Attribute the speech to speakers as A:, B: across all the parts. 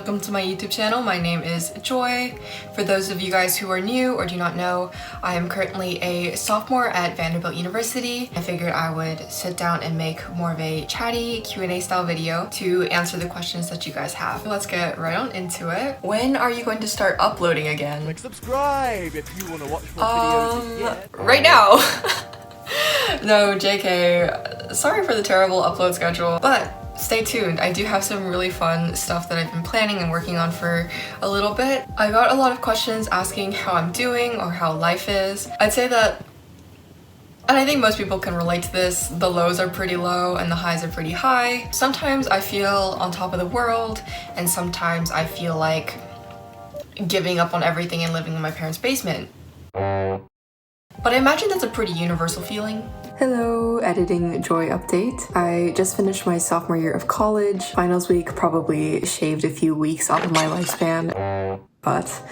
A: welcome to my YouTube channel. My name is Joy. For those of you guys who are new or do not know, I am currently a sophomore at Vanderbilt University. I figured I would sit down and make more of a chatty Q&A style video to answer the questions that you guys have. Let's get right on into it. When are you going to start uploading again?
B: Click subscribe if you want to watch more videos.
A: Right now. No, JK. Sorry for the terrible upload schedule, but stay tuned. I do have some really fun stuff that I've been planning and working on for a little bit. I got a lot of questions asking how I'm doing or how life is. I'd say that, and I think most people can relate to this, the lows are pretty low and the highs are pretty high. Sometimes I feel on top of the world, and sometimes I feel like giving up on everything and living in my parents' basement. But I imagine that's a pretty universal feeling. Hello, editing Joy update. I just finished my sophomore year of college. Finals week probably shaved a few weeks off of my lifespan, but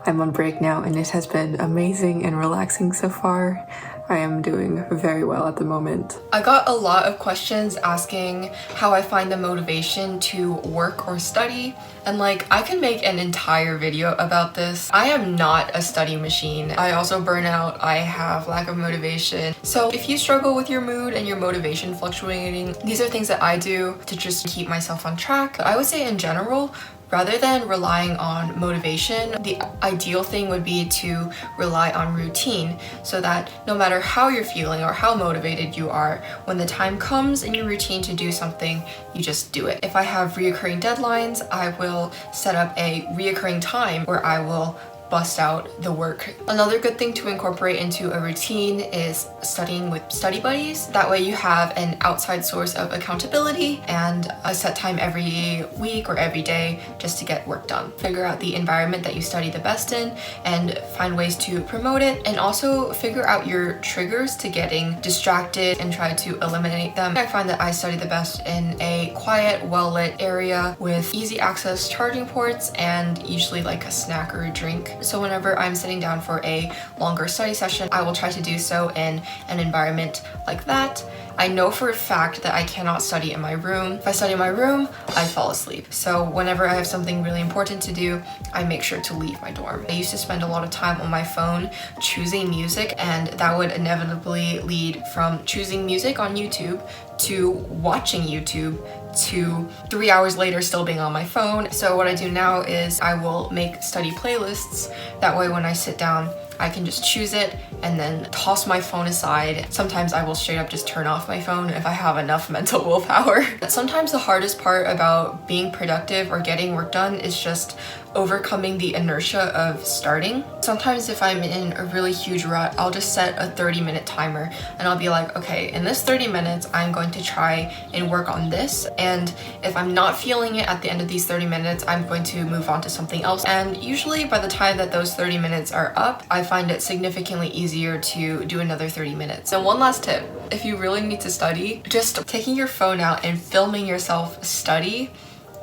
A: I'm on break now and it has been amazing and relaxing so far. I am doing very well at the moment. I got a lot of questions asking how I find the motivation to work or study, and like, I can make an entire video about this. I am not a study machine. I also burn out. I have lack of motivation. So if you struggle with your mood and your motivation fluctuating, these are things that I do to just keep myself on track. I would say in general, rather than relying on motivation, the ideal thing would be to rely on routine so that no matter how you're feeling or how motivated you are, when the time comes in your routine to do something, you just do it. If I have reoccurring deadlines, I will set up a reoccurring time where I will bust out the work. Another good thing to incorporate into a routine is studying with study buddies. That way you have an outside source of accountability and a set time every week or every day just to get work done. Figure out the environment that you study the best in and find ways to promote it, and also figure out your triggers to getting distracted and try to eliminate them. I find that I study the best in a quiet, well-lit area with easy access charging ports and usually like a snack or a drink. So whenever I'm sitting down for a longer study session, I will try to do so in an environment like that. I know for a fact that I cannot study in my room. If I study in my room, I fall asleep. So whenever I have something really important to do, I make sure to leave my dorm. I used to spend a lot of time on my phone choosing music, and that would inevitably lead from choosing music on YouTube to watching YouTube to 3 hours later still being on my phone. So what I do now is I will make study playlists. That way when I sit down, I can just choose it and then toss my phone aside. Sometimes I will straight up just turn off my phone if I have enough mental willpower. Sometimes the hardest part about being productive or getting work done is just overcoming the inertia of starting. Sometimes if I'm in a really huge rut, I'll just set a 30-minute timer and I'll be like, okay, in this 30 minutes, I'm going to try and work on this. And if I'm not feeling it at the end of these 30 minutes, I'm going to move on to something else. And usually by the time that those 30 minutes are up, I find it significantly easier to do another 30 minutes. So one last tip, if you really need to study, just taking your phone out and filming yourself study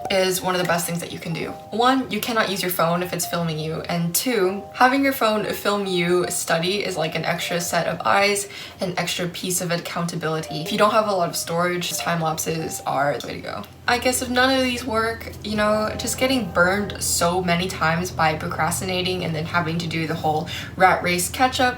A: is one of the best things that you can do. One, you cannot use your phone if it's filming you, and two, having your phone film you study is like an extra set of eyes, an extra piece of accountability. If you don't have a lot of storage, time lapses are the way to go. I guess if none of these work, you know, just getting burned so many times by procrastinating and then having to do the whole rat race catch up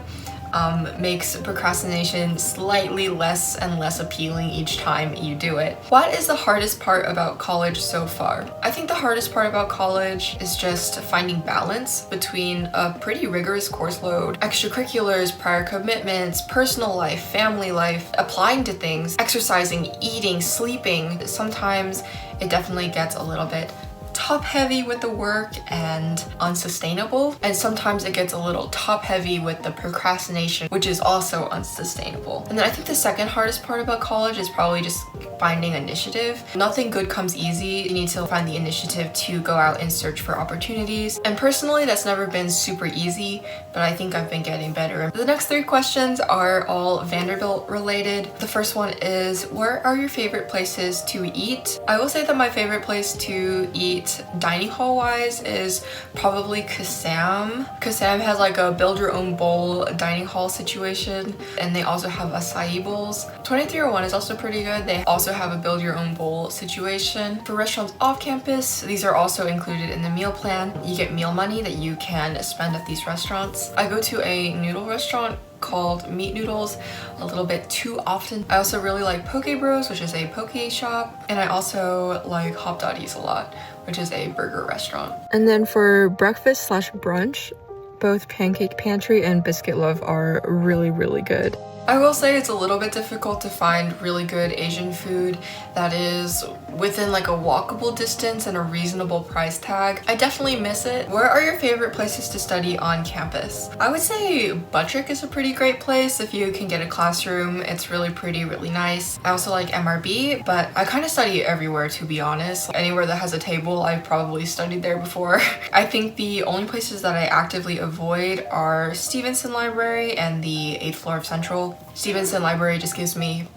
A: makes procrastination slightly less and less appealing each time you do it. What is the hardest part about college so far? I think the hardest part about college is just finding balance between a pretty rigorous course load, extracurriculars, prior commitments, personal life, family life, applying to things, exercising, eating, sleeping. Sometimes it definitely gets a little bit top heavy with the work and unsustainable, and sometimes it gets a little top heavy with the procrastination, which is also unsustainable. And then I think the second hardest part about college is probably just finding initiative. Nothing good comes easy. You need to find the initiative to go out and search for opportunities, and personally that's never been super easy, but I think I've been getting better. The next three questions are all Vanderbilt related. The first one is, where are your favorite places to eat? I will say that my favorite place to eat dining hall wise is probably Kasam. Kasam has like a build your own bowl dining hall situation, and they also have acai bowls. 2301 is also pretty good. They also have a build your own bowl situation. For restaurants off campus, these are also included in the meal plan. You get meal money that you can spend at these restaurants. I go to a noodle restaurant called Meat Noodles a little bit too often. I also really like Poke Bros, which is a poke shop, and I also like Hop Dotties a lot, which is a burger restaurant. And then for breakfast slash brunch, both Pancake Pantry and Biscuit Love are really, really good. I will say it's a little bit difficult to find really good Asian food that is within like a walkable distance and a reasonable price tag. I definitely miss it. Where are your favorite places to study on campus? I would say Buttrick is a pretty great place if you can get a classroom. It's really pretty, really nice. I also like MRB, but I kind of study everywhere, to be honest. Anywhere that has a table, I've probably studied there before. I think the only places that I actively avoid are Stevenson Library and the 8th floor of Central. Stevenson Library just gives me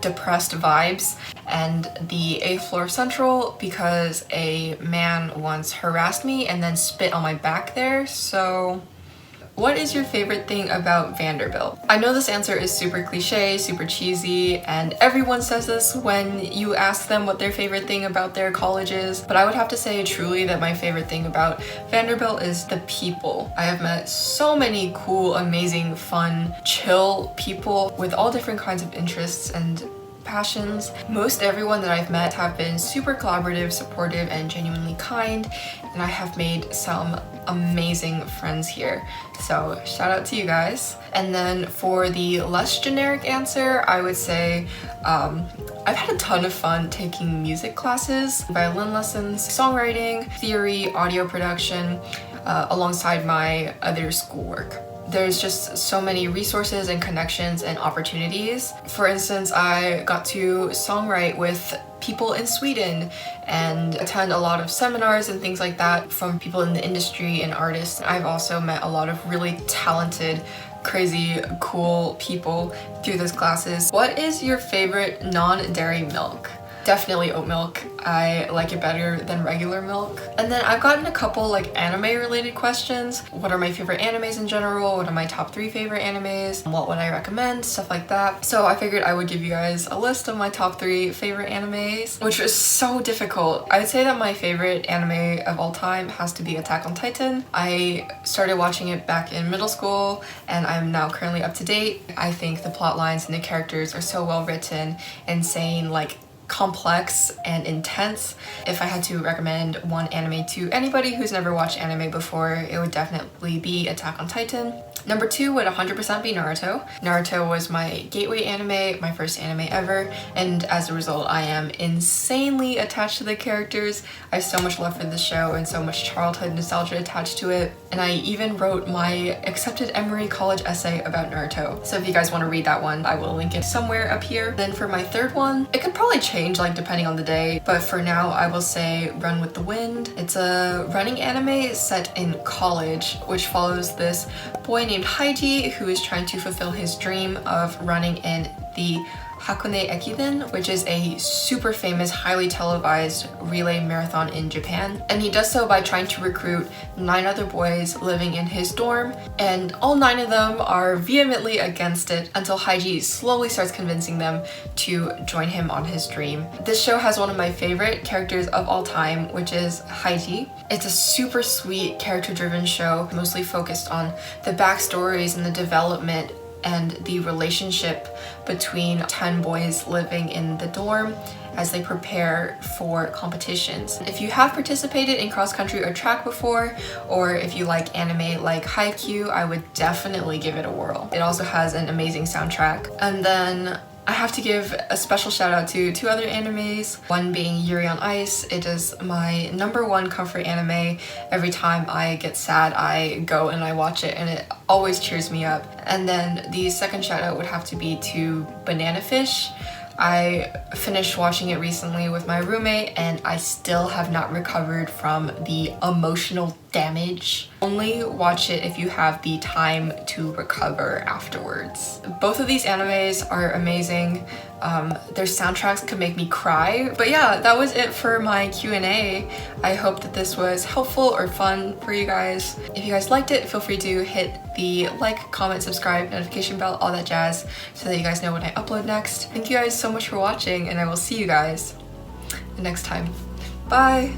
A: depressed vibes, and the 8th floor of Central because a man once harassed me and then spit on my back there. So what is your favorite thing about Vanderbilt? I know this answer is super cliche, super cheesy, and everyone says this when you ask them what their favorite thing about their college is, but I would have to say truly that my favorite thing about Vanderbilt is the people. I have met so many cool, amazing, fun, chill people with all different kinds of interests and passions. Most everyone that I've met have been super collaborative, supportive, and genuinely kind, and I have made some amazing friends here. So shout out to you guys. And then for the less generic answer, I would say I've had a ton of fun taking music classes, violin lessons, songwriting, theory, audio production, alongside my other schoolwork. There's just so many resources and connections and opportunities. For instance, I got to songwrite with people in Sweden and attend a lot of seminars and things like that from people in the industry and artists. I've also met a lot of really talented, crazy, cool people through those classes. What is your favorite non-dairy milk? Definitely oat milk. I like it better than regular milk. And then I've gotten a couple like anime related questions. What are my favorite animes in general? What are my top 3 favorite animes? What would I recommend? Stuff like that. So I figured I would give you guys a list of my top 3 favorite animes, which is so difficult. I would say that my favorite anime of all time has to be Attack on Titan. I started watching it back in middle school and I'm now currently up to date. I think the plot lines and the characters are so well written, insane, like complex and intense. If I had to recommend one anime to anybody who's never watched anime before, it would definitely be Attack on Titan. Number 2 would 100% be Naruto. Naruto was my gateway anime, my first anime ever, and as a result I am insanely attached to the characters. I have so much love for this show and so much childhood nostalgia attached to it, and I even wrote my accepted Emory College essay about Naruto. So if you guys want to read that one, I will link it somewhere up here. Then for my third one, it could probably change like depending on the day, but for now I will say Run with the Wind. It's a running anime set in college, which follows this boy named Haiji who is trying to fulfill his dream of running in the Hakone Ekiden, which is a super famous, highly televised relay marathon in Japan. And he does so by trying to recruit 9 other boys living in his dorm, and all 9 of them are vehemently against it until Haiji slowly starts convincing them to join him on his dream. This show has one of my favorite characters of all time, which is Haiji. It's a super sweet, character-driven show, mostly focused on the backstories and the development and the relationship between 10 boys living in the dorm as they prepare for competitions. If you have participated in cross-country or track before, or if you like anime like Haikyuu, I would definitely give it a whirl. It also has an amazing soundtrack. And then I have to give a special shout out to 2 other animes, one being Yuri on Ice. It is my #1 comfort anime. Every time I get sad, I go and I watch it and it always cheers me up. And then the second shout out would have to be to Banana Fish. I finished watching it recently with my roommate and I still have not recovered from the emotional damage Only watch it if you have the time to recover afterwards. Both of these animes are amazing. Their soundtracks could make me cry. But yeah, that was it for my Q&A. I hope that this was helpful or fun for you guys. If you guys liked it, feel free to hit the like, comment, subscribe, notification bell, all that jazz, so that you guys know when I upload next. Thank you guys so much for watching, and I will see you guys next time. Bye!